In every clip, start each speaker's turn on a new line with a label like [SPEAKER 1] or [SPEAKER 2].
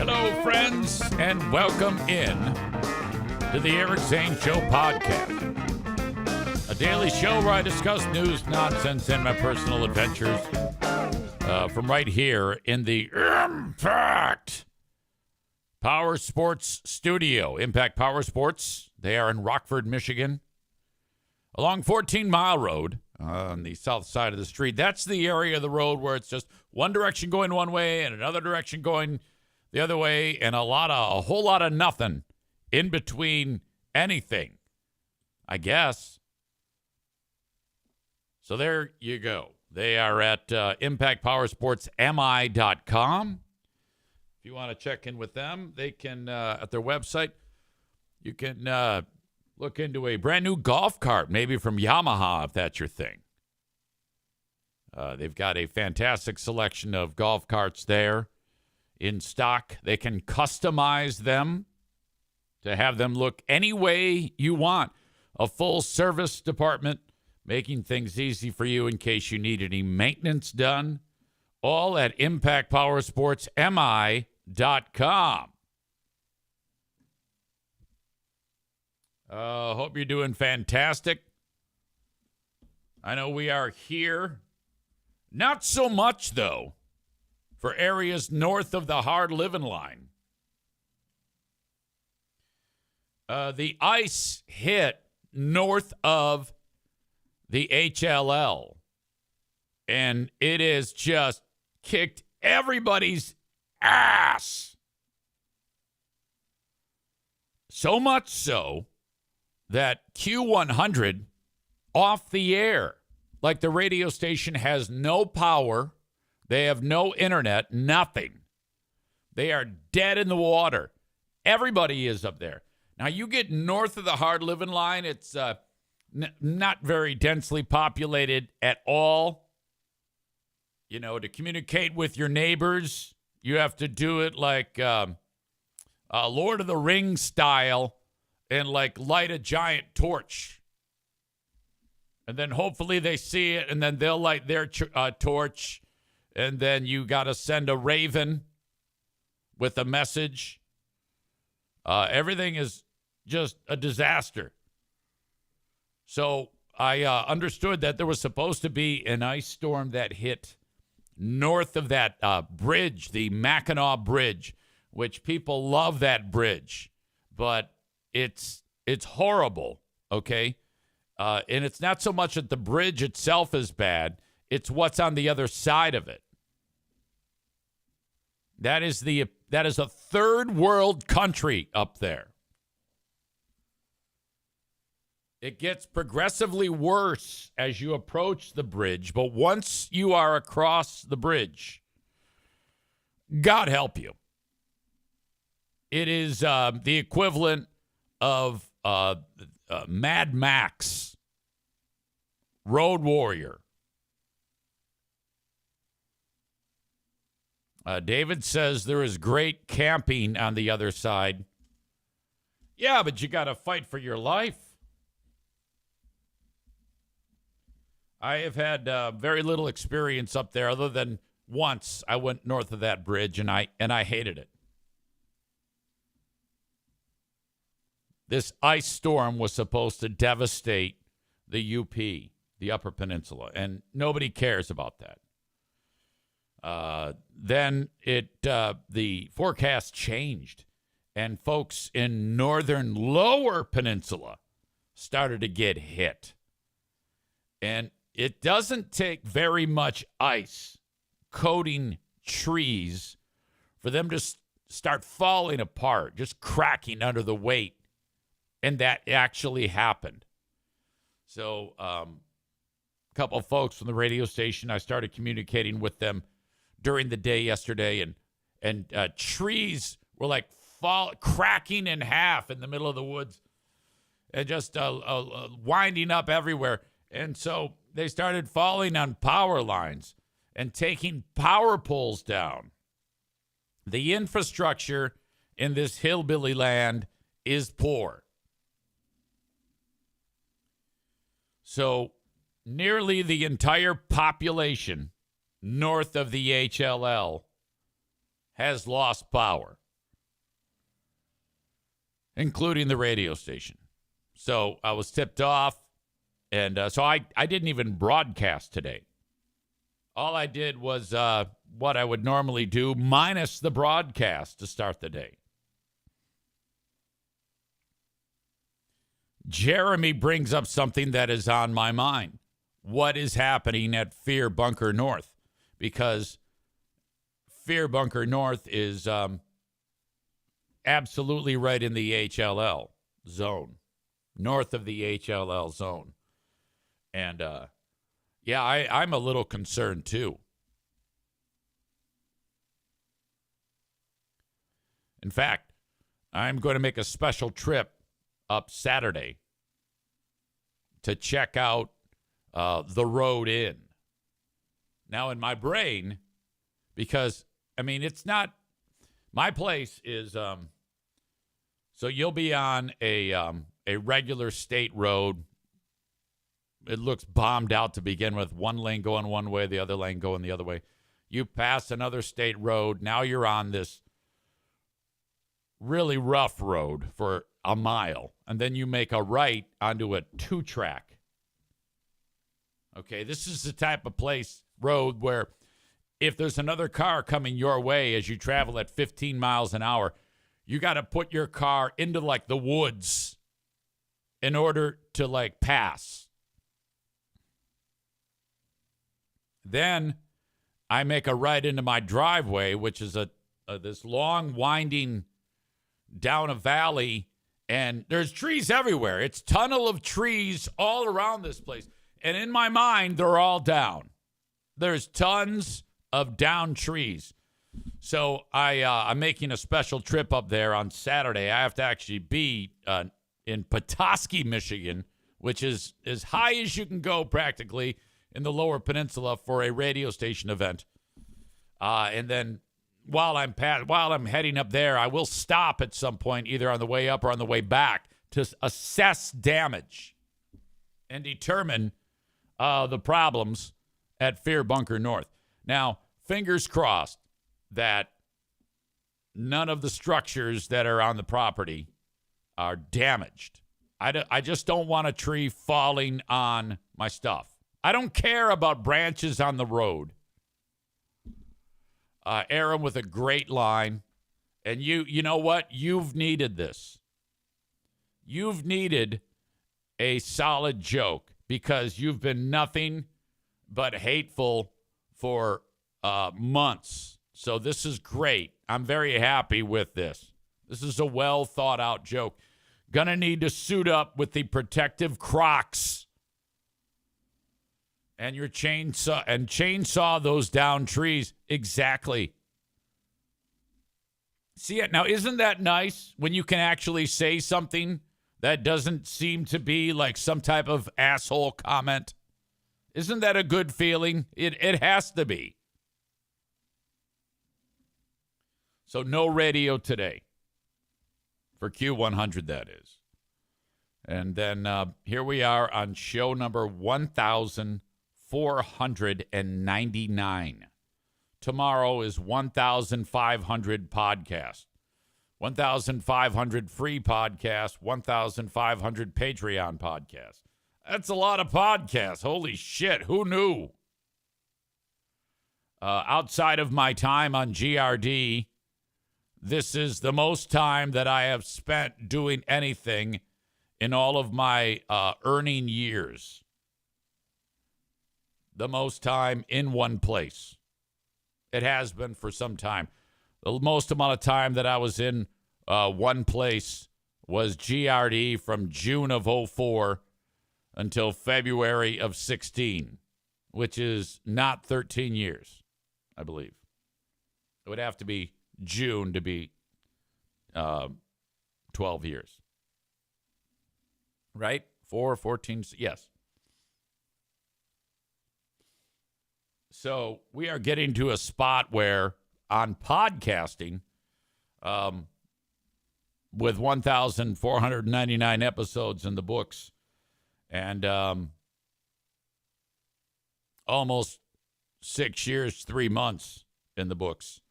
[SPEAKER 1] Hello, friends, and welcome in to the Eric Zane Show podcast, a daily show where I discuss news, nonsense, and my personal adventures from right here in the Impact Power Sports Studio. Impact Power Sports, they are in Rockford, Michigan, along 14 Mile Road on the south side of the street. That's the area of the road where it's just one direction going one way and another direction going the other way, and a whole lot of nothing in between anything, I guess. So there you go. They are at impactpowersportsmi.com. If you want to check in with them, they can, at their website, you can look into a brand new golf cart, maybe from Yamaha, if that's your thing. They've got a fantastic selection of golf carts there in stock. They can customize them to have them look any way you want. A full service department, making things easy for you in case you need any maintenance done. All at impactpowersportsmi.com. Hope you're doing fantastic. I know we are here. Not so much, though, for areas north of the hard living line. The ice hit north of the HLL, and it has just kicked everybody's ass. So much so that Q100 off the air. Like, the radio station has no power. They have no internet, nothing. They are dead in the water. Everybody is up there. Now, you get north of the hard living line, it's not very densely populated at all. You know, to communicate with your neighbors, you have to do it like Lord of the Rings style and, like, light a giant torch. And then hopefully they see it, and then they'll light their torch. And then you got to send a raven with a message. Everything is just a disaster. So I understood that there was supposed to be an ice storm that hit north of that bridge, the Mackinac Bridge, which people love that bridge. But it's horrible, okay? And it's not so much that the bridge itself is bad. It's what's on the other side of it. That is a third world country up there. It gets progressively worse as you approach the bridge, but once you are across the bridge, God help you. It is the equivalent of Mad Max, Road Warrior. David says there is great camping on the other side. Yeah, but you got to fight for your life. I have had very little experience up there, other than once I went north of that bridge and I hated it. This ice storm was supposed to devastate the UP, the Upper Peninsula, and nobody cares about that. Then the forecast changed, and folks in northern Lower Peninsula started to get hit. And it doesn't take very much ice coating trees for them to start falling apart, just cracking under the weight. And that actually happened. So a couple of folks from the radio station, I started communicating with them during the day yesterday, and trees were like cracking in half in the middle of the woods and just winding up everywhere. And so they started falling on power lines and taking power poles down. The infrastructure in this hillbilly land is poor. So nearly the entire population north of the HLL has lost power. including the radio station. So I was tipped off, and so I didn't even broadcast today. All I did was what I would normally do, minus the broadcast to start the day. Jeremy brings up something that is on my mind. What is happening at Fear Bunker North? Because Fear Bunker North is absolutely right in the HLL zone, north of the HLL zone. And, yeah, I'm a little concerned, too. In fact, I'm going to make a special trip up Saturday to check out the road in. Now, in my brain, because, I mean, it's not, my place is, so you'll be on a regular state road. It looks bombed out to begin with. One lane going one way, the other lane going the other way. You pass another state road. Now you're on this really rough road for a mile. And then you make a right onto a 2-track. Okay, this is the type of road where if there's another car coming your way as you travel at 15 miles an hour, you got to put your car into like the woods in order to like pass. Then I make a right into my driveway, which is this long winding down a valley, and there's trees everywhere. It's tunnel of trees all around this place. And in my mind, they're all down. There's tons of down trees. So I'm making a special trip up there on Saturday. I have to actually be in Petoskey, Michigan, which is as high as you can go practically in the Lower Peninsula for a radio station event. And then while I'm heading up there, I will stop at some point, either on the way up or on the way back, to assess damage and determine the problems at Fear Bunker North. Now, fingers crossed that none of the structures that are on the property are damaged. I just don't want a tree falling on my stuff. I don't care about branches on the road. Aaron with a great line. And you know what? You've needed this. You've needed a solid joke because you've been nothing but hateful for months. So this is great. I'm very happy with this. This is a well thought out joke. Gonna need to suit up with the protective Crocs and your chainsaw those down trees. Exactly. See it now? Isn't that nice when you can actually say something that doesn't seem to be like some type of asshole comment? Isn't that a good feeling? It has to be. So no radio today for Q100, that is. And then here we are on show number 1,499. Tomorrow is 1,500 podcast, 1,500 free podcast, 1,500 Patreon podcast. That's a lot of podcasts. Holy shit. Who knew? Outside of my time on GRD, this is the most time that I have spent doing anything in all of my earning years. The most time in one place. It has been for some time. The most amount of time that I was in one place was GRD from June of 04 until February of 16, which is not 13 years, I believe. It would have to be June to be 12 years. Right? 14, yes. So we are getting to a spot where on podcasting, with 1,499 episodes in the books and almost 6 years, 3 months in the books,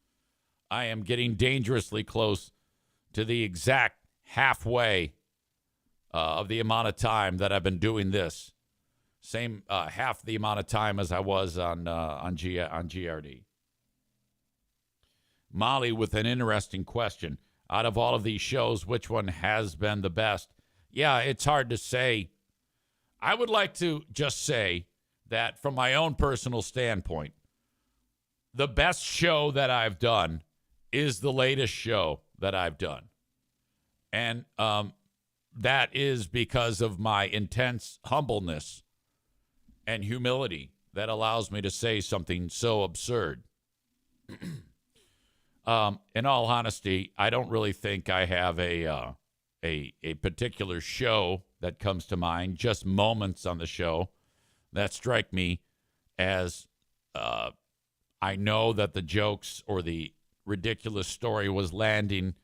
[SPEAKER 1] I am getting dangerously close to the exact halfway of the amount of time that I've been doing this. Same half the amount of time as I was on GRD. Molly with an interesting question. Out of all of these shows, which one has been the best? Yeah, it's hard to say. I would like to just say that from my own personal standpoint, the best show that I've done is the latest show that I've done. And that is because of my intense humbleness and humility that allows me to say something so absurd. In all honesty, I don't really think I have a particular show that comes to mind, just moments on the show that strike me as I know that the jokes or the ridiculous story was landing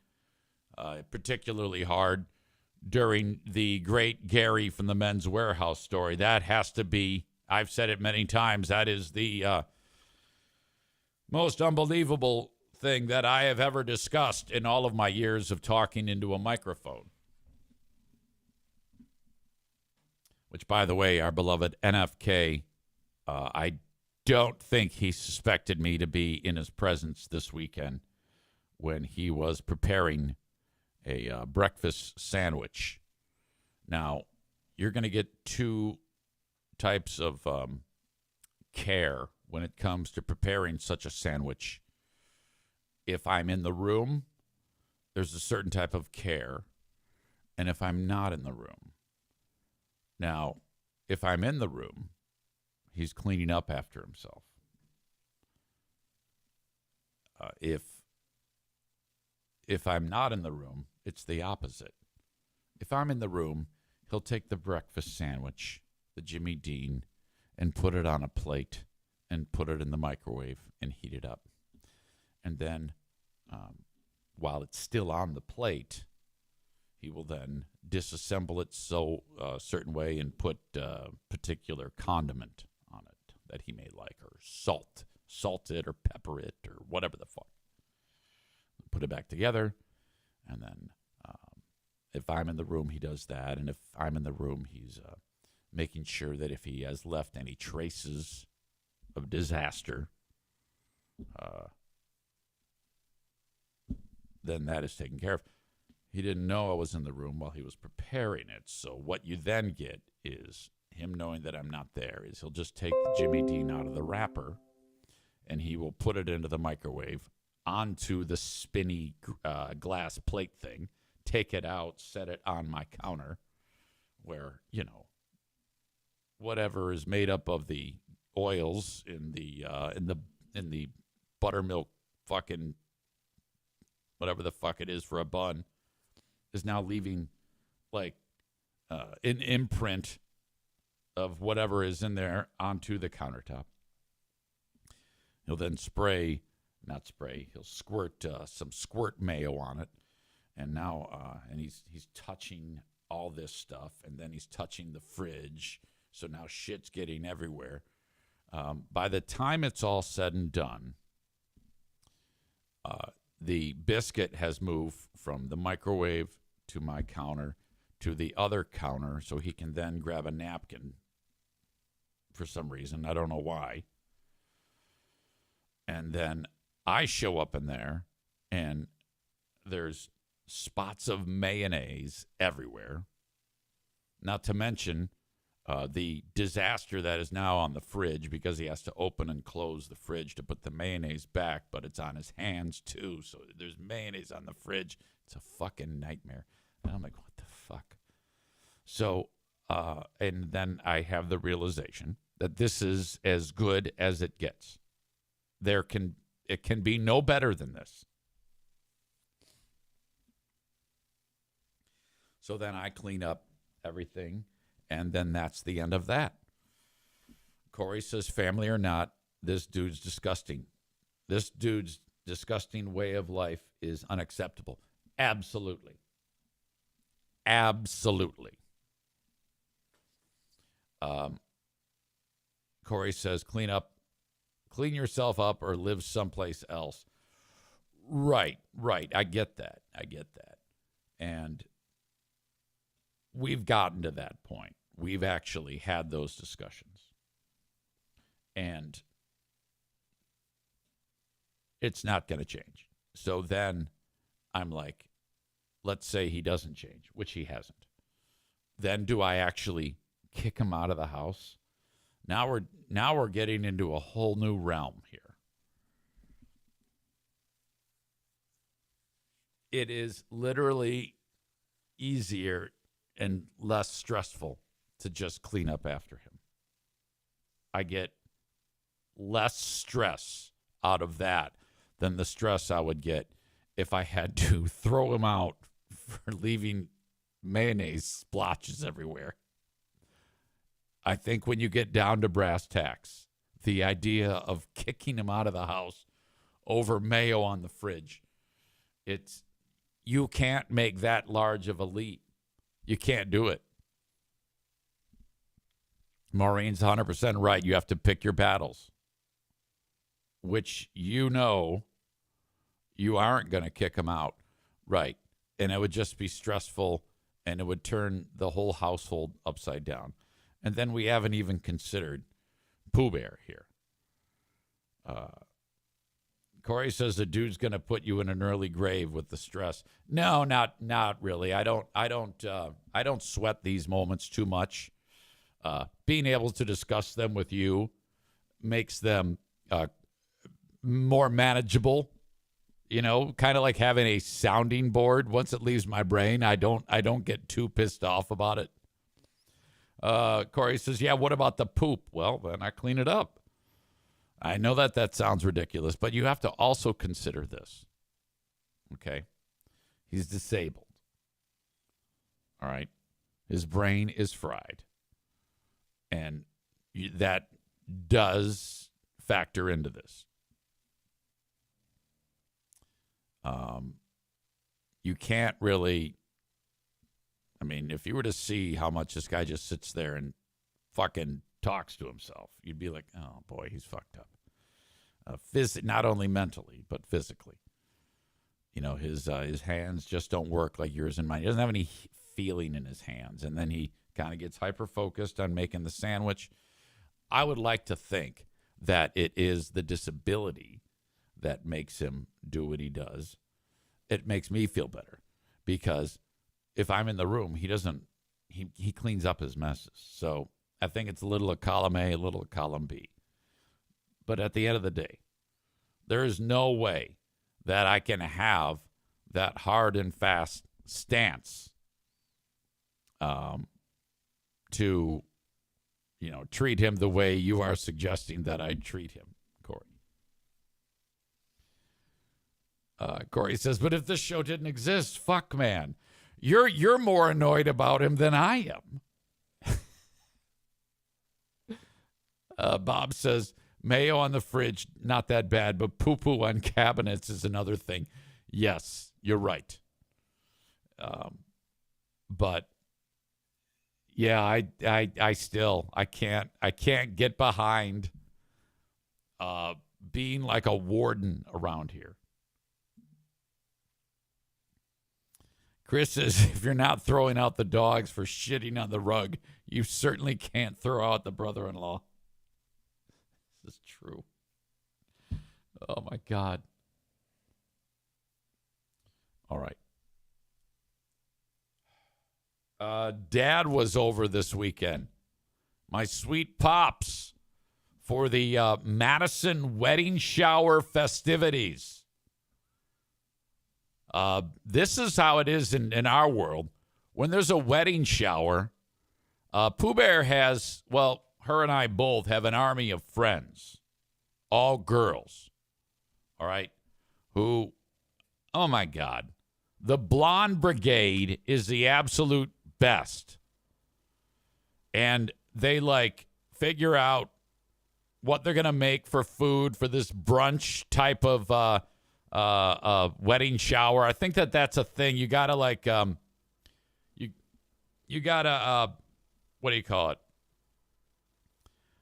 [SPEAKER 1] particularly hard during the great Gary from the Men's Warehouse story. That has to be, I've said it many times, that is the most unbelievable thing that I have ever discussed in all of my years of talking into a microphone. Which, by the way, our beloved NFK, I don't think he suspected me to be in his presence this weekend when he was preparing a breakfast sandwich. Now, you're going to get two types of care when it comes to preparing such a sandwich. If I'm in the room, there's a certain type of care. And if I'm not in the room. Now, if I'm in the room, he's cleaning up after himself. If I'm not in the room, it's the opposite. If I'm in the room, he'll take the breakfast sandwich, the Jimmy Dean, and put it on a plate and put it in the microwave and heat it up. And then, while it's still on the plate, he will then disassemble it a certain way and put particular condiment on it that he may like, or salt it or pepper it or whatever the fuck. Put it back together, and then if I'm in the room, he does that. And if I'm in the room, he's making sure that if he has left any traces of disaster, then that is taken care of. He didn't know I was in the room while he was preparing it. So what you then get is him knowing that I'm not there is he'll just take the Jimmy Dean out of the wrapper and he will put it into the microwave onto the spinny glass plate thing, take it out, set it on my counter where, whatever is made up of the oils in the buttermilk fucking whatever the fuck it is for a bun is now leaving like an imprint of whatever is in there onto the countertop. He'll then he'll squirt some squirt mayo on it. And now, and he's touching all this stuff, and then he's touching the fridge. So now shit's getting everywhere. By the time it's all said and done, the biscuit has moved from the microwave to my counter to the other counter so he can then grab a napkin for some reason. I don't know why. And then I show up in there, and there's spots of mayonnaise everywhere. Not to mention the disaster that is now on the fridge because he has to open and close the fridge to put the mayonnaise back, but it's on his hands too. So there's mayonnaise on the fridge. It's a fucking nightmare. And I'm like, what the fuck? So, and then I have the realization that this is as good as it gets. It can be no better than this. So then I clean up everything, and then that's the end of that. Corey says, family or not, this dude's disgusting. This dude's disgusting way of life is unacceptable. Absolutely. Absolutely. Corey says, clean yourself up or live someplace else. Right. I get that. And we've gotten to that point. We've actually had those discussions. And it's not going to change. So then I'm like, let's say he doesn't change, which he hasn't. Then do I actually kick him out of the house? Now we're getting into a whole new realm here. It is literally easier and less stressful to just clean up after him. I get less stress out of that than the stress I would get if I had to throw him out for leaving mayonnaise splotches everywhere. I think when you get down to brass tacks, the idea of kicking him out of the house over mayo on the fridge, you can't make that large of a leap. You can't do it. Maureen's 100% right. You have to pick your battles, which you aren't going to kick him out, right? And it would just be stressful, and it would turn the whole household upside down. And then we haven't even considered Pooh Bear here. Corey says the dude's going to put you in an early grave with the stress. No, not really. I don't sweat these moments too much. Being able to discuss them with you makes them more manageable. You know, kind of like having a sounding board. Once it leaves my brain, I don't get too pissed off about it. Corey says, yeah, what about the poop? Well, then I clean it up. I know that sounds ridiculous, but you have to also consider this. Okay? He's disabled. All right? His brain is fried. And that does factor into this. You can't really, I mean, if you were to see how much this guy just sits there and fucking talks to himself, you'd be like, oh boy, he's fucked up. Not only mentally, but physically. You know, his hands just don't work like yours and mine. He doesn't have any feeling in his hands. And then he kind of gets hyper-focused on making the sandwich. I would like to think that it is the disability that makes him do what he does. It makes me feel better because if I'm in the room, he cleans up his messes. So I think it's a little of column A, a little of column B. But at the end of the day, there is no way that I can have that hard and fast stance to, treat him the way you are suggesting that I treat him, Corey. Corey says, but if this show didn't exist, fuck, man. You're more annoyed about him than I am. Bob says, mayo on the fridge, not that bad, but poo-poo on cabinets is another thing. Yes, you're right. But yeah, I still can't get behind being like a warden around here. Chris says, if you're not throwing out the dogs for shitting on the rug, you certainly can't throw out the brother-in-law. This is true. Oh, my God. All right. Dad was over this weekend. My sweet pops for the Madison wedding shower festivities. This is how it is in our world. When there's a wedding shower, Pooh Bear has, well, her and I both have an army of friends, all girls, all right, who, oh, my God, the blonde brigade is the absolute best. And they, figure out what they're going to make for food for this brunch type of wedding shower. I think that's a thing. You got to, you got to, what do you call it?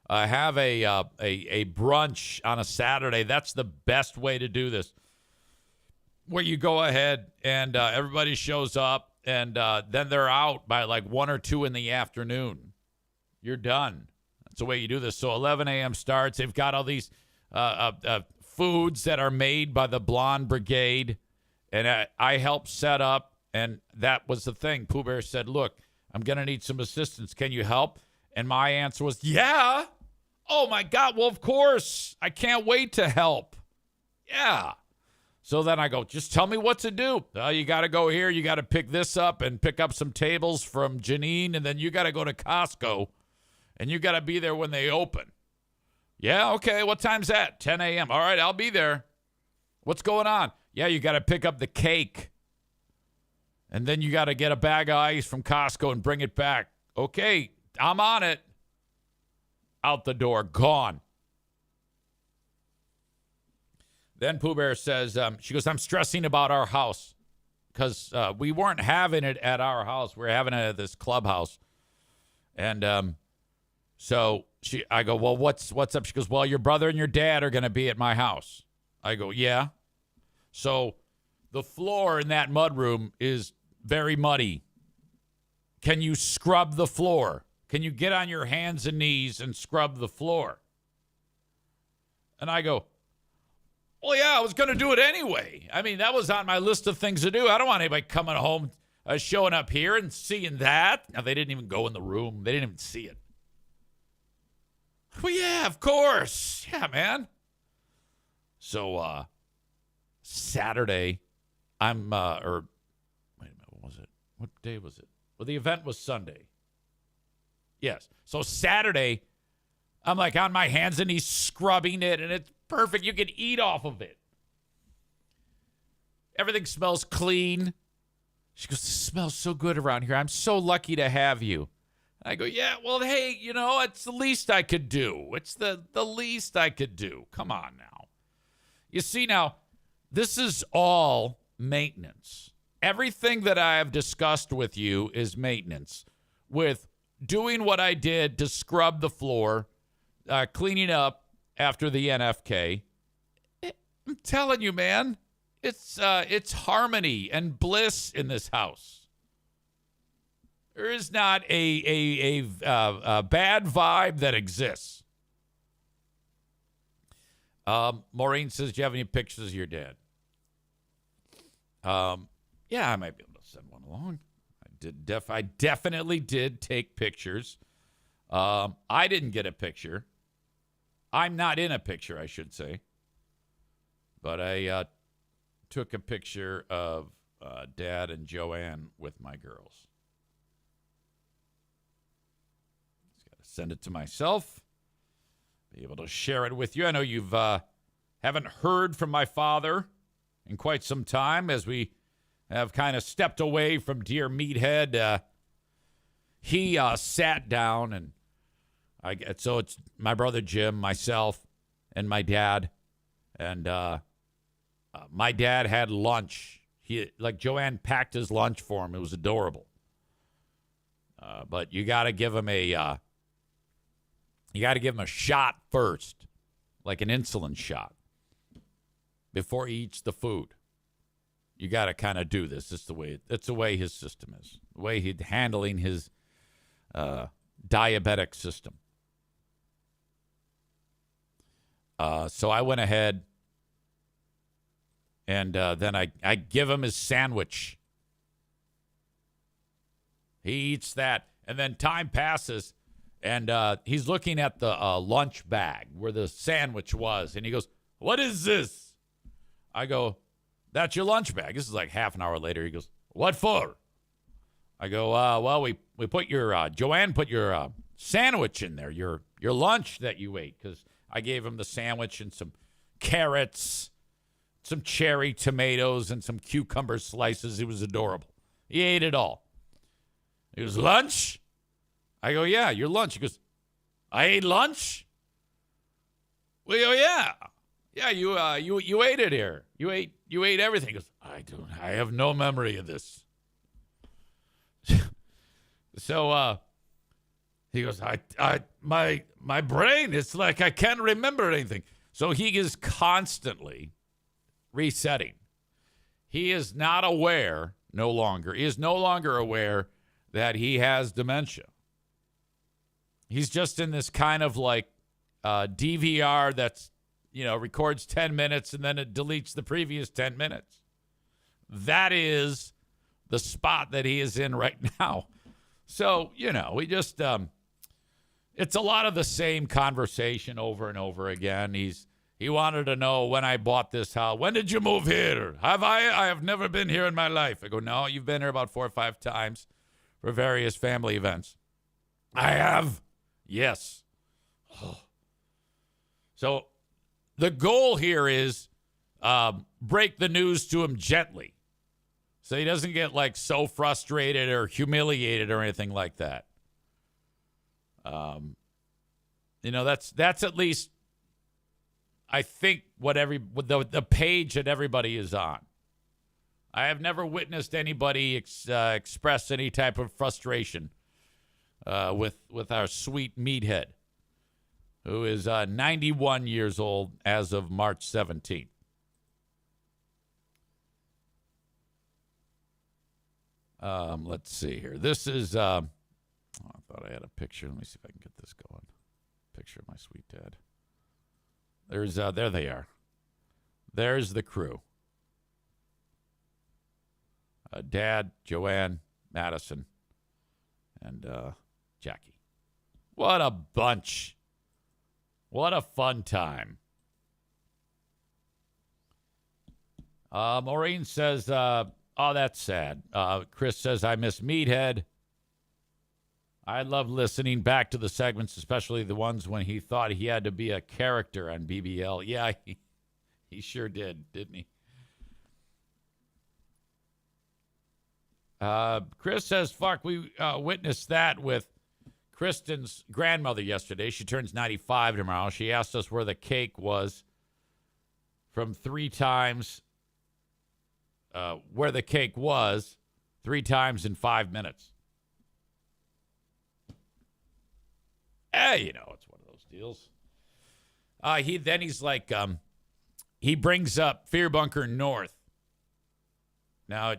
[SPEAKER 1] Have a brunch on a Saturday. That's the best way to do this. Where you go ahead and everybody shows up and then they're out by like 1 or 2 in the afternoon. You're done. That's the way you do this. So 11 a.m. starts. They've got all these foods that are made by the Blonde Brigade, and I helped set up, and that was the thing. Pooh Bear said, look, I'm going to need some assistance. Can you help? And my answer was, yeah. Oh, my God. Well, of course. I can't wait to help. Yeah. So then I go, just tell me what to do. You got to go here. You got to pick this up and pick up some tables from Janine, and then you got to go to Costco, and you got to be there when they open. Yeah, okay. What time's that? 10 a.m. All right, I'll be there. What's going on? Yeah, you got to pick up the cake. And then you got to get a bag of ice from Costco and bring it back. Okay, I'm on it. Out the door, gone. Then Pooh Bear says, she goes, I'm stressing about our house because we weren't having it at our house. We were having it at this clubhouse. And so I go, well, what's up? She goes, well, your brother and your dad are going to be at my house. I go, yeah. So the floor in that mudroom is very muddy. Can you scrub the floor? Can you get on your hands and knees and scrub the floor? And I go, well, yeah, I was going to do it anyway. I mean, that was on my list of things to do. I don't want anybody coming home, showing up here and seeing that. Now, they didn't even go in the room. They didn't even see it. Well, yeah, of course. Yeah, man. So, Saturday, or wait a minute, what was it? What day was it? Well, the event was Sunday. Yes. So Saturday, I'm like on my hands and knees scrubbing it, and it's perfect. You can eat off of it. Everything smells clean. She goes, this smells so good around here. I'm so lucky to have you. I go, yeah, well, hey, it's the least I could do. It's the least I could do. Come on now. You see, now, this is all maintenance. Everything that I have discussed with you is maintenance. With doing what I did to scrub the floor, cleaning up after the NFK. I'm telling you, man, it's harmony and bliss in this house. There is not a bad vibe that exists. Maureen says, do you have any pictures of your dad? Yeah, I might be able to send one along. I definitely did take pictures. I didn't get a picture. I'm not in a picture, I should say. But I took a picture of Dad and Joanne with my girls. Just got to send it to myself. Be able to share it with you. I know you've haven't heard from my father in quite some time, as we have kind of stepped away from Dear Meathead. He sat down, and so it's my brother Jim, myself, and my dad. And my dad had lunch. Joanne packed his lunch for him. It was adorable. But you got to give him a shot first, like an insulin shot, before he eats the food. You got to kind of do this. It's the way his system is. The way he's handling his diabetic system. So I went ahead and then I give him his sandwich. He eats that, and then time passes, and he's looking at the lunch bag where the sandwich was, and he goes, "What is this?" I go, "That's your lunch bag." This is like half an hour later. He goes, "What for?" I go, well, we put your, Joanne put your sandwich in there, your lunch that you ate, because I gave him the sandwich and some carrots, some cherry tomatoes, and some cucumber slices. It was adorable. He ate it all. He goes, "Lunch?" I go, "Yeah, your lunch." He goes, "I ate lunch?" We go, "Yeah. Yeah, you ate it here. You ate everything." He goes, I have no memory of this." So he goes, my brain, it's like I can't remember anything. So he is constantly resetting. He is not aware no longer. He is no longer aware that he has dementia. He's just in this kind of like DVR that's, records 10 minutes and then it deletes the previous 10 minutes. That is the spot that he is in right now. So, we just, it's a lot of the same conversation over and over again. He wanted to know when I bought this house. When did you move here? I have never been here in my life. I go, no, you've been here about 4 or 5 times for various family events. I have. Yes. So the goal here is break the news to him gently so he doesn't get like so frustrated or humiliated or anything like that. That's at least, I think, what the page that everybody is on. I have never witnessed anybody express any type of frustration with our sweet meathead, who is 91 years old as of March 17th. Let's see here. This is, I thought I had a picture. Let me see if I can get this going. Picture of my sweet dad. There they are. There's the crew. Dad, Joanne, Madison, and Jackie. What a bunch. What a fun time. Maureen says, oh, that's sad. Chris says, I miss Meathead. I love listening back to the segments, especially the ones when he thought he had to be a character on BBL. Yeah, he sure did, didn't he? Chris says, fuck, we witnessed that with Kristen's grandmother yesterday. She turns 95 tomorrow. She asked us where the cake was from 3 times, where the cake was 3 times in 5 minutes. It's one of those deals. He's like, he brings up Fear Bunker North. Now,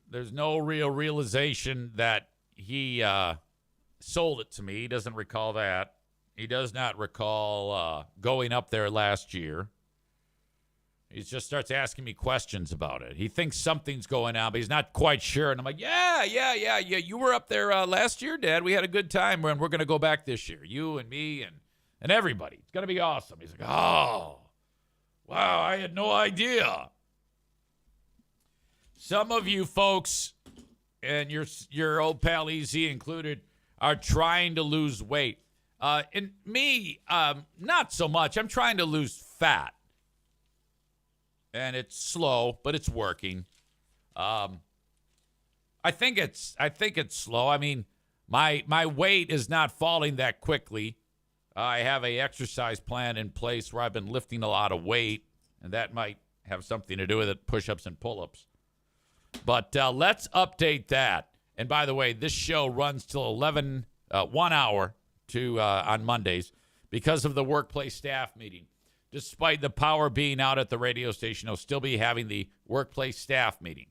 [SPEAKER 1] there's no real realization that he sold it to me. He doesn't recall that. He does not recall going up there last year. He just starts asking me questions about it. He thinks something's going on, but he's not quite sure. And I'm like, yeah. You were up there last year, Dad. We had a good time, and we're going to go back this year. You and me and everybody. It's going to be awesome. He's like, oh, wow, I had no idea. Some of you folks, and your old pal Easy included, are trying to lose weight. And me, not so much. I'm trying to lose fat. And it's slow, but it's working. I think it's slow. I mean, my weight is not falling that quickly. I have a exercise plan in place where I've been lifting a lot of weight, and that might have something to do with it, push-ups and pull-ups. But let's update that. And by the way, this show runs till 1 hour on Mondays because of the workplace staff meeting. Despite the power being out at the radio station, I'll still be having the workplace staff meeting.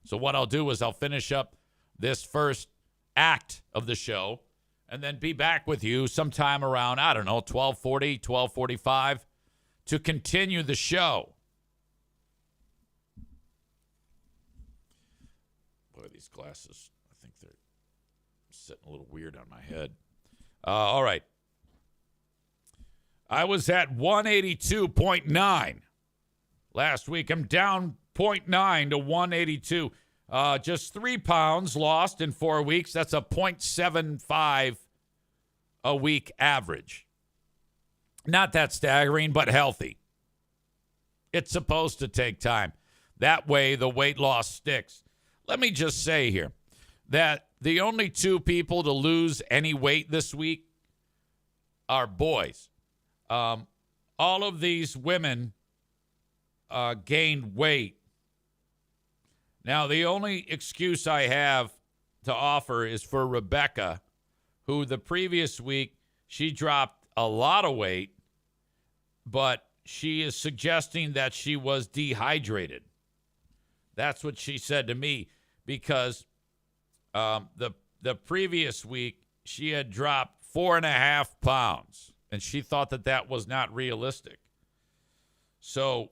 [SPEAKER 1] So what I'll do is I'll finish up this first act of the show and then be back with you sometime around, 12:40, 12:45 to continue the show. Boy, these glasses, I think they're sitting a little weird on my head. All right. I was at 182.9 last week. I'm down 0.9 to 182. Just 3 pounds lost in 4 weeks. That's a 0.75 a week average. Not that staggering, but healthy. It's supposed to take time. That way, the weight loss sticks. Let me just say here that the only 2 people to lose any weight this week are boys. All of these women gained weight. Now, the only excuse I have to offer is for Rebecca, who the previous week, she dropped a lot of weight, but she is suggesting that she was dehydrated. That's what she said to me. because the previous week she had dropped 4.5 pounds, and she thought that was not realistic. So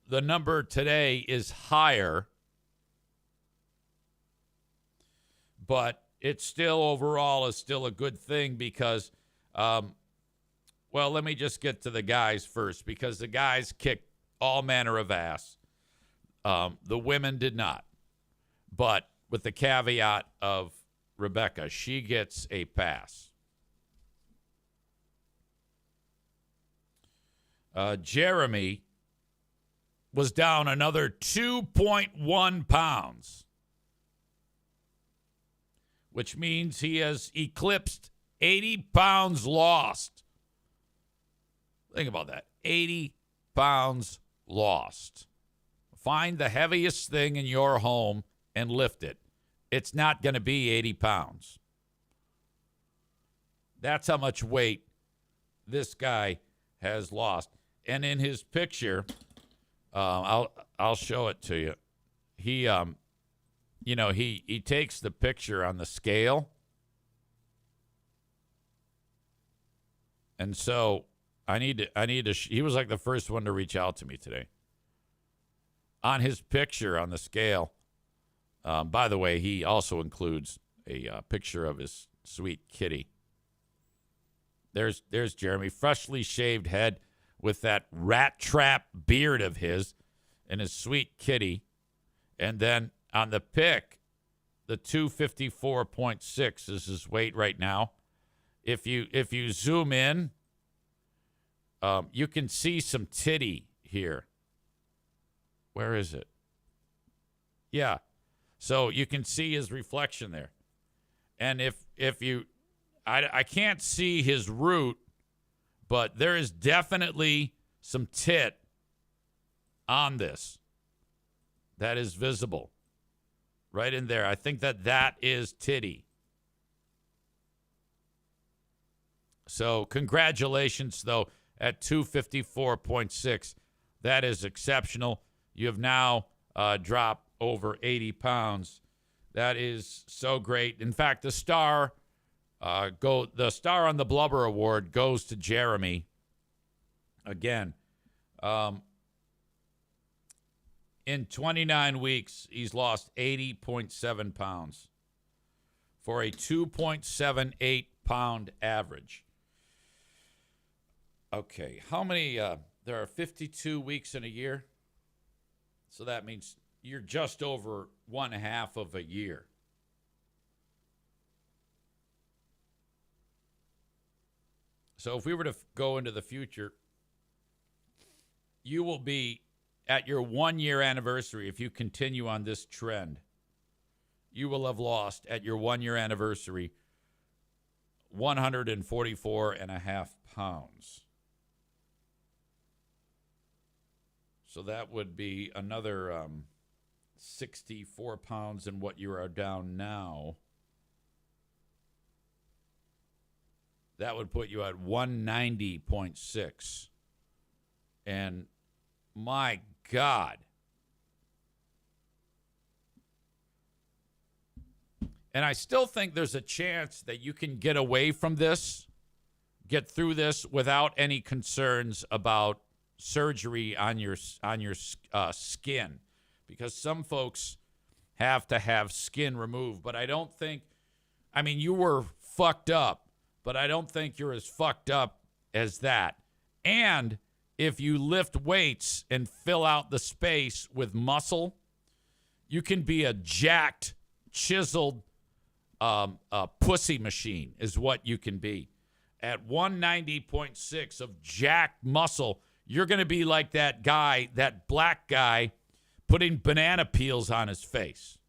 [SPEAKER 1] the number today is higher, but it still overall is still a good thing because, well, let me just get to the guys first, because the guys kicked all manner of ass. The women did not, but with the caveat of Rebecca, she gets a pass. Jeremy was down another 2.1 pounds, which means he has eclipsed 80 pounds lost. Think about that. 80 pounds lost. Find the heaviest thing in your home and lift it. It's not going to be 80 pounds. That's how much weight this guy has lost. And in his picture, I'll show it to you. He he takes the picture on the scale. And so I need to he was like the first one to reach out to me today. On his picture on the scale, by the way, he also includes a picture of his sweet kitty. There's Jeremy, freshly shaved head with that rat trap beard of his and his sweet kitty. And then on the pic, the 254.6 is his weight right now. If you zoom in, you can see some titty here. Where is it? Yeah. So you can see his reflection there. And if you, I can't see his root, but there is definitely some tit on this that is visible right in there. I think that is titty. So congratulations, though, at 254.6. That is exceptional. You have now dropped over 80 pounds. That is so great. In fact, the star on the Blubber Award goes to Jeremy. Again, in 29 weeks, he's lost 80.7 pounds for a 2.78 pound average. Okay, how many? There are 52 weeks in a year. So that means you're just over 1/2 of a year. So if we were to go into the future, you will be at your 1-year anniversary. If you continue on this trend, you will have lost at your 1-year anniversary 144.5 pounds. So that would be another 64 pounds than what you are down now. That would put you at 190.6. And my God. And I still think there's a chance that you can get away from this, get through this without any concerns about surgery on your skin, because some folks have to have skin removed. But I don't think, I mean, you were fucked up, but I don't think you're as fucked up as that. And if you lift weights and fill out the space with muscle, you can be a jacked, chiseled pussy machine is what you can be. At 190.6 of jacked muscle, you're going to be like that guy, that black guy, putting banana peels on his face.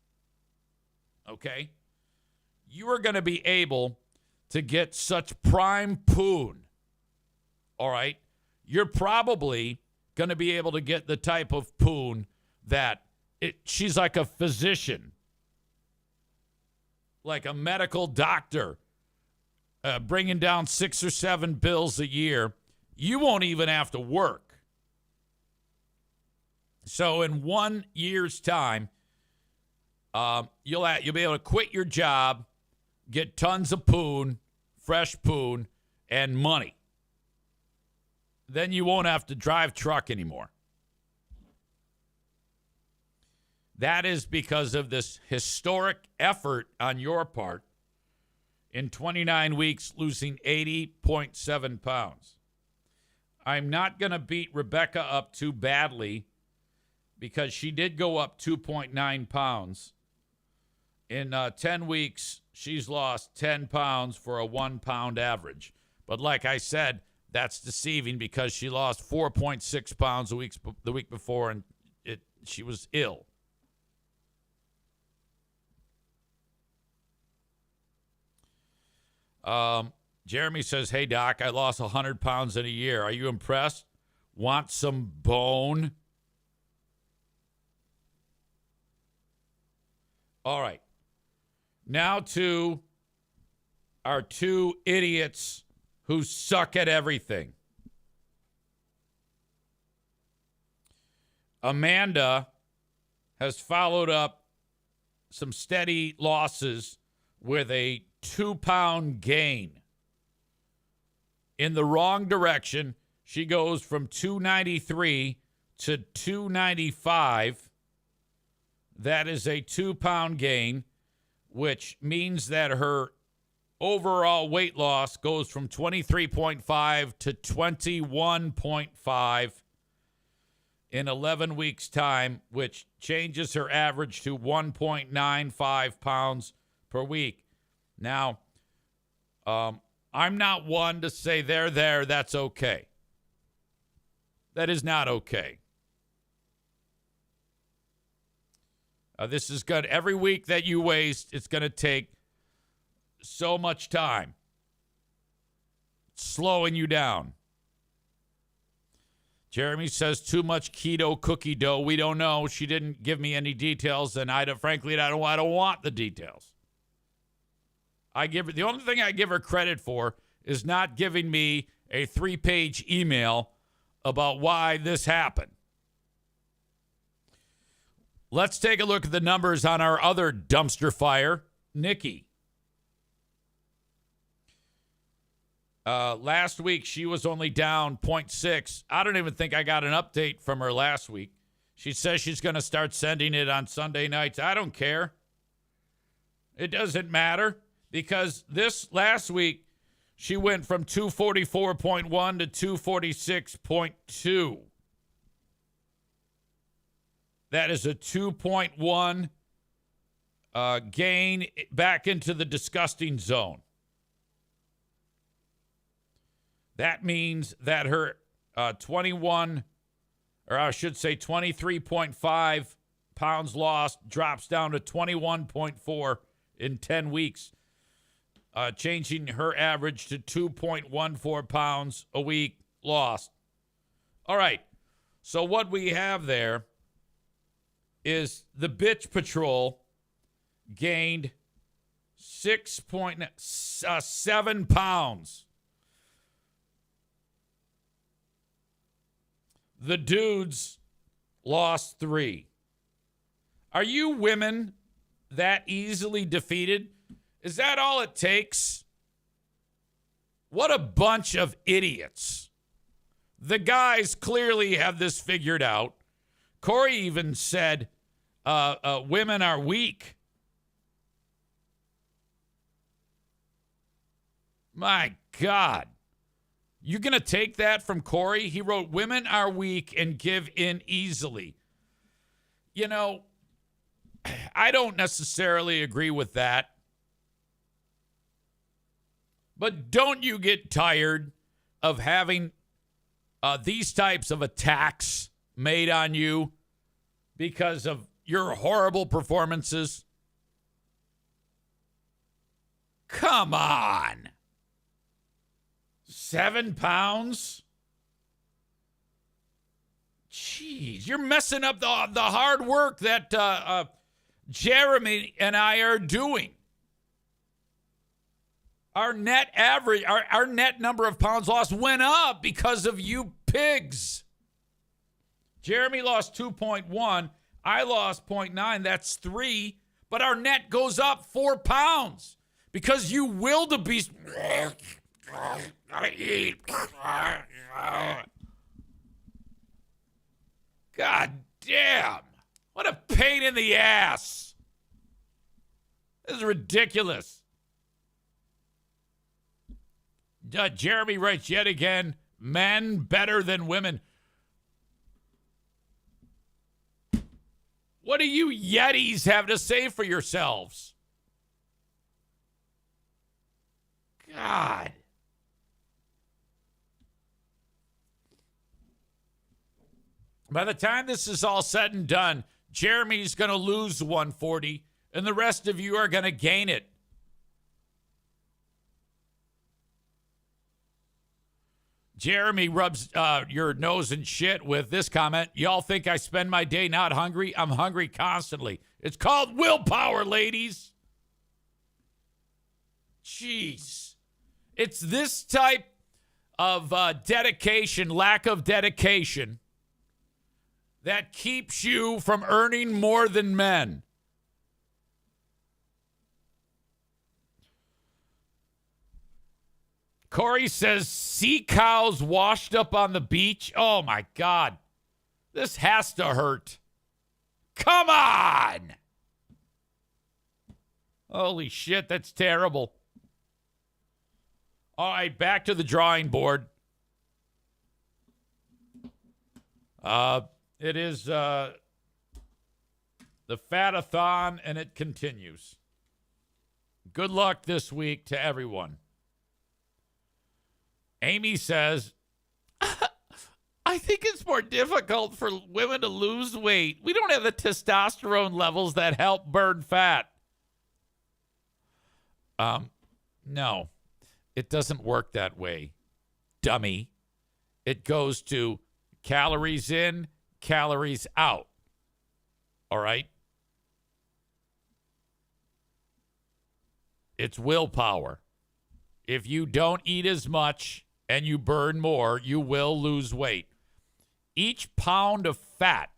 [SPEAKER 1] Okay? You are going to be able to get such prime poon. All right? You're probably going to be able to get the type of poon that she's like a physician, like a medical doctor, bringing down 6 or 7 bills a year. You won't even have to work. So in 1 year's time, You'll be able to quit your job, get tons of poon, fresh poon, and money. Then you won't have to drive truck anymore. That is because of this historic effort on your part in 29 weeks, losing 80.7 pounds. I'm not going to beat Rebecca up too badly because she did go up 2.9 pounds. In 10 weeks, she's lost 10 pounds for a 1 pound average. But like I said, that's deceiving because she lost 4.6 pounds the week before, and she was ill. Jeremy says, hey, Doc, I lost 100 pounds in a year. Are you impressed? Want some bone? All right. Now to our two idiots who suck at everything. Amanda has followed up some steady losses with a 2-pound gain. In the wrong direction, she goes from 293 to 295. That is a 2-pound gain, which means that her overall weight loss goes from 23.5 to 21.5 in 11 weeks' time, which changes her average to 1.95 pounds per week. Now, I'm not one to say there, that's okay. That is not okay. This is good. Every week that you waste, it's going to take so much time. It's slowing you down. Jeremy says too much keto cookie dough. We don't know. She didn't give me any details, and I don't want the details. The only thing I give her credit for is not giving me a 3-page email about why this happened. Let's take a look at the numbers on our other dumpster fire, Nikki. Last week, she was only down 0.6. I don't even think I got an update from her last week. She says she's going to start sending it on Sunday nights. I don't care. It doesn't matter because this last week, she went from 244.1 to 246.2. That is a 2.1 gain back into the disgusting zone. That means that her 23.5 pounds lost drops down to 21.4 in 10 weeks, changing her average to 2.14 pounds a week lost. All right, so what we have there is the Bitch Patrol gained 6.7 pounds. The dudes lost 3. Are you women that easily defeated? Is that all it takes? What a bunch of idiots. The guys clearly have this figured out. Corey even said women are weak. My God. You going to take that from Corey? He wrote, women are weak and give in easily. You know, I don't necessarily agree with that. But don't you get tired of having these types of attacks made on you because of your horrible performances? Come on. 7 pounds? Jeez, you're messing up the hard work that Jeremy and I are doing. Our net average, our net number of pounds lost went up because of you pigs. Jeremy lost 2.1. I lost 0.9. That's 3 but our net goes up 4 pounds because you wildebeest. Gotta eat. God damn. What a pain in the ass. This is ridiculous. Jeremy writes yet again, men better than women. What do you Yetis have to say for yourselves? God. By the time this is all said and done, Jeremy's going to lose 140, and the rest of you are going to gain it. Jeremy rubs your nose in shit with this comment. Y'all think I spend my day not hungry? I'm hungry constantly. It's called willpower, ladies. Jeez. It's this type of dedication, lack of dedication, that keeps you from earning more than men. Corey says, sea cows washed up on the beach. Oh, my God. This has to hurt. Come on. Holy shit, that's terrible. All right, back to the drawing board. It is the Fat-a-thon, and it continues. Good luck this week to everyone. Amy says, I think it's more difficult for women to lose weight. We don't have the testosterone levels that help burn fat. No, it doesn't work that way, dummy. It goes to calories in, calories out. All right? It's willpower. If you don't eat as much and you burn more, you will lose weight. Each pound of fat,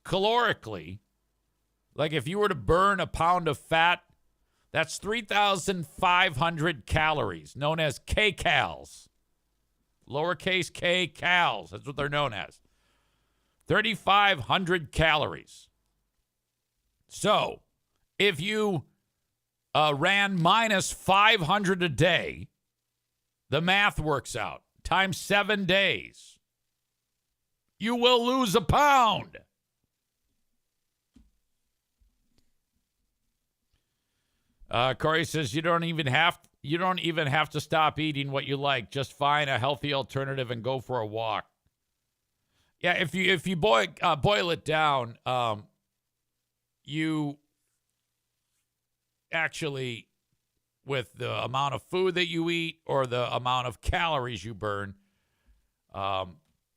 [SPEAKER 1] calorically, like if you were to burn a pound of fat, that's 3,500 calories, known as kcals. Lowercase k cals, that's what they're known as. 3,500 calories. So, if you ran minus 500 a day, the math works out. Times 7 days. You will lose a pound. Corey says you don't even have to stop eating what you like. Just find a healthy alternative and go for a walk. Yeah, if you boil it down, you actually, with the amount of food that you eat or the amount of calories you burn,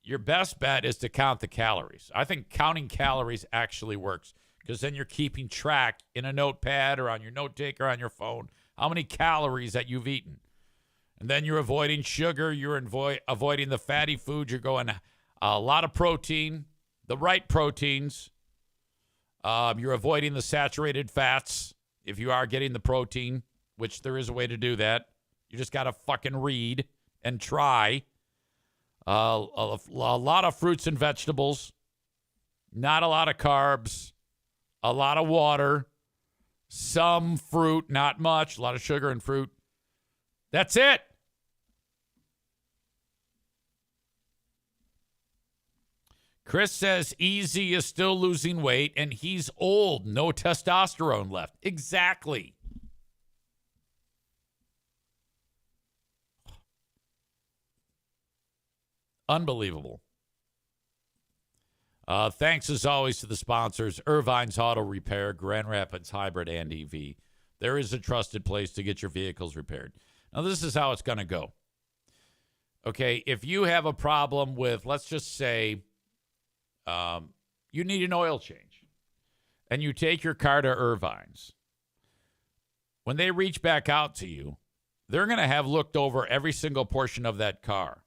[SPEAKER 1] your best bet is to count the calories. I think counting calories actually works because then you're keeping track in a notepad or on your note taker on your phone how many calories that you've eaten. And then you're avoiding sugar. You're avoiding the fatty food. You're going a lot of protein, the right proteins. You're avoiding the saturated fats if you are getting the protein, which there is a way to do that. You just got to fucking read and try. A lot of fruits and vegetables, not a lot of carbs, a lot of water, some fruit, not much, a lot of sugar and fruit. That's it. Chris says Easy is still losing weight and he's old. No testosterone left. Exactly. Unbelievable. Thanks, as always, to the sponsors, Irvine's Auto Repair, Grand Rapids Hybrid and EV. There is a trusted place to get your vehicles repaired. Now, this is how it's going to go. Okay, if you have a problem with, let's just say, you need an oil change, and you take your car to Irvine's. When they reach back out to you, they're going to have looked over every single portion of that car.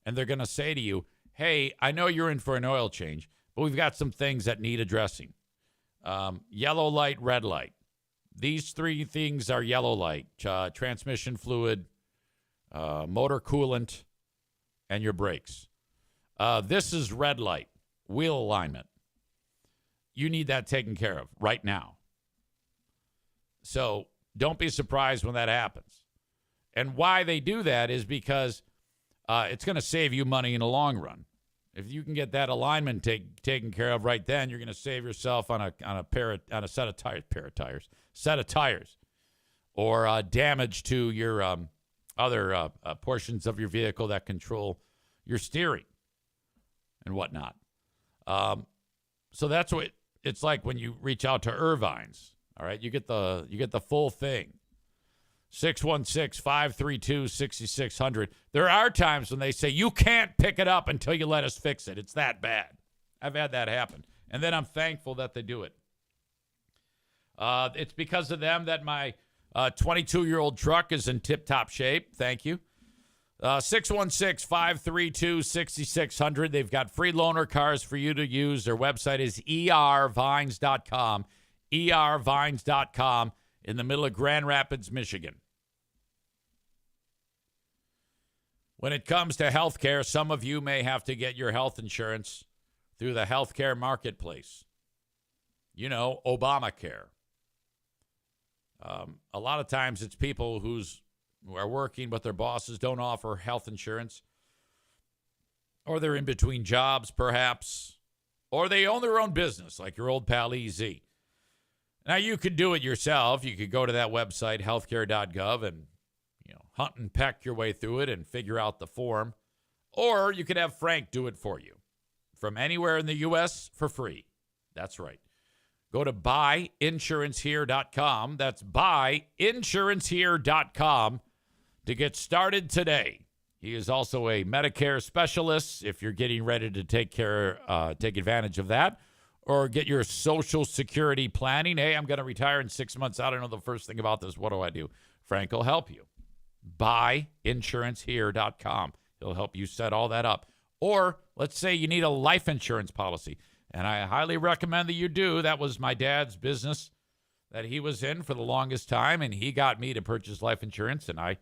[SPEAKER 1] And they're going to say to you, hey, I know you're in for an oil change, but we've got some things that need addressing. yellow light, red light. These three things are yellow light: transmission fluid, motor coolant, and your brakes. This is red light, wheel alignment. You need that taken care of right now. So don't be surprised when that happens. And why they do that is because it's going to save you money in the long run. If you can get that alignment taken care of right then, you're going to save yourself on a set of tires, or damage to your other portions of your vehicle that control your steering and whatnot. So that's what it's like when you reach out to Irvine's. All right, you get the full thing. 616-532-6600. There are times when they say, you can't pick it up until you let us fix it. It's that bad. I've had that happen. And then I'm thankful that they do it. It's because of them that my 22-year-old truck is in tip-top shape. Thank you. 616-532-6600. They've got free loaner cars for you to use. Their website is ervines.com. ervines.com. In the middle of Grand Rapids, Michigan. When it comes to health care, some of you may have to get your health insurance through the healthcare marketplace. You know, Obamacare. A lot of times it's people who are working, but their bosses don't offer health insurance. Or they're in between jobs, perhaps. Or they own their own business, like your old pal EZ. Now, you could do it yourself. You could go to that website, healthcare.gov, and hunt and peck your way through it and figure out the form. Or you could have Frank do it for you from anywhere in the U.S. for free. That's right. Go to buyinsurancehere.com. That's buyinsurancehere.com to get started today. He is also a Medicare specialist if you're getting ready to take advantage of that. Or get your Social Security planning. Hey, I'm going to retire in 6 months. I don't know the first thing about this. What do I do? Frank will help you. Buyinsurancehere.com. He'll help you set all that up. Or let's say you need a life insurance policy. And I highly recommend that you do. That was my dad's business that he was in for the longest time. And he got me to purchase life insurance. And I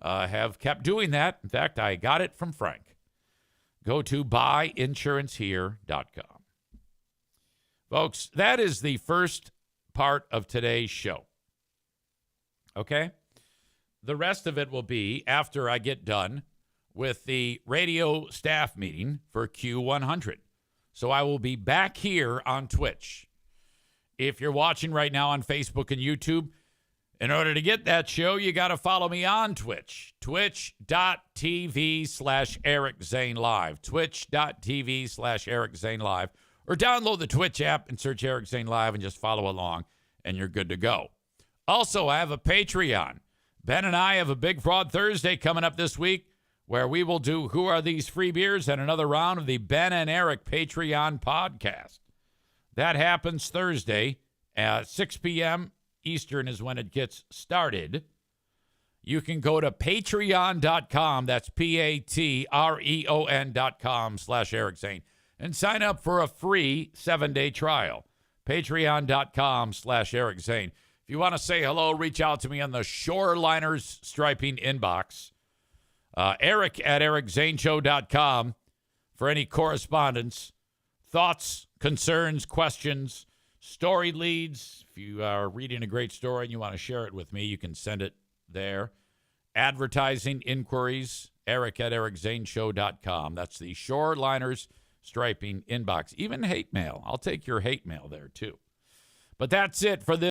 [SPEAKER 1] have kept doing that. In fact, I got it from Frank. Go to buyinsurancehere.com. Folks, that is the first part of today's show. Okay? The rest of it will be after I get done with the radio staff meeting for Q100. So I will be back here on Twitch. If you're watching right now on Facebook and YouTube, in order to get that show, you got to follow me on Twitch. Twitch.tv/Eric Zane Live. Twitch.tv/Eric Zane Live. Or download the Twitch app and search Eric Zane Live and just follow along, and you're good to go. Also, I have a Patreon. Ben and I have a Big Fraud Thursday coming up this week where we will do Who Are These Free Beers and another round of the Ben and Eric Patreon podcast. That happens Thursday at 6 p.m. Eastern is when it gets started. You can go to patreon.com. That's patreon.com/Eric Zane. And sign up for a free 7-day trial. Patreon.com/Eric Zane. If you want to say hello, reach out to me on the Shoreliners Striping inbox. Eric@ericzaneshow.com for any correspondence, thoughts, concerns, questions, story leads. If you are reading a great story and you want to share it with me, you can send it there. Advertising inquiries, Eric@ericzaneshow.com. That's the Shoreliners Striping inbox. Even hate mail. I'll take your hate mail there, too. But that's it for this.